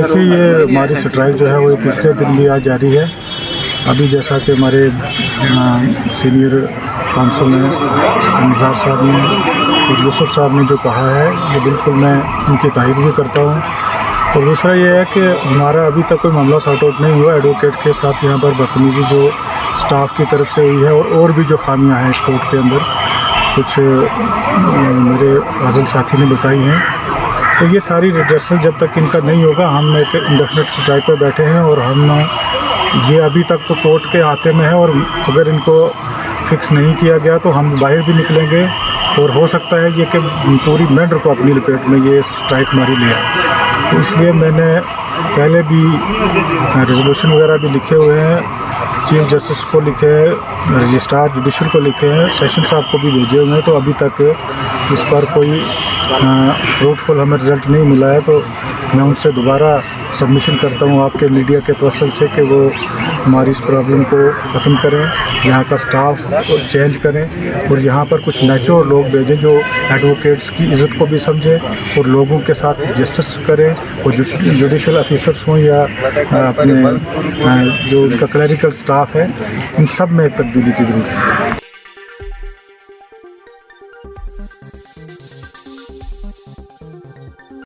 देखिए, ये हमारी स्ट्राइक जो है वो तीसरे दिन भी आज जारी है। अभी जैसा कि हमारे सीनियर काउंसिल में निज़ार साहब ने और यूसुफ साहब ने जो कहा है, ये बिल्कुल मैं उनकी तारीफ भी करता हूँ। और दूसरा ये है कि हमारा अभी तक कोई मामला सॉर्ट आउट नहीं हुआ। एडवोकेट के साथ यहाँ पर बदतमीज़ी जो स्टाफ की तरफ से हुई है और भी जो खामियाँ हैं इस कोर्ट के अंदर, कुछ मेरे फाजिल साथी ने बताई हैं। तो ये सारी रिड्रेसल जब तक इनका नहीं होगा, हम एक इंडेफिनिट स्ट्राइक पर बैठे हैं। और हम ये अभी तक तो कोर्ट के हाथे में है, और अगर इनको फिक्स नहीं किया गया तो हम बाहर भी निकलेंगे। और हो सकता है ये कि पूरी मेंढर को अपनी लपेट में ये स्ट्राइक हमारी ले आए। तो इसलिए मैंने पहले भी रेजोल्यूशन वगैरह भी लिखे हुए हैं, चीफ जस्टिस को लिखे हैं, रजिस्ट्रार जुडिशल को लिखे हैं, सेशन साहब को भी भेजे हुए हैं। तो अभी तक इस पर कोई फ्रूटफुल हमें रिज़ल्ट नहीं मिला है। तो मैं उनसे दोबारा सबमिशन करता हूँ आपके मीडिया के तवसल से कि वो हमारी इस प्रॉब्लम को ख़त्म करें, यहाँ का स्टाफ चेंज करें और यहाँ पर कुछ मैच्योर लोग भेजें जो एडवोकेट्स की इज़्ज़त को भी समझें और लोगों के साथ जस्टिस करें। और जुडिशल ऑफिसर्स हों या अपने जो उनका क्लरिकल स्टाफ है, इन सब में एक तब्दीली की ज़रूरत है।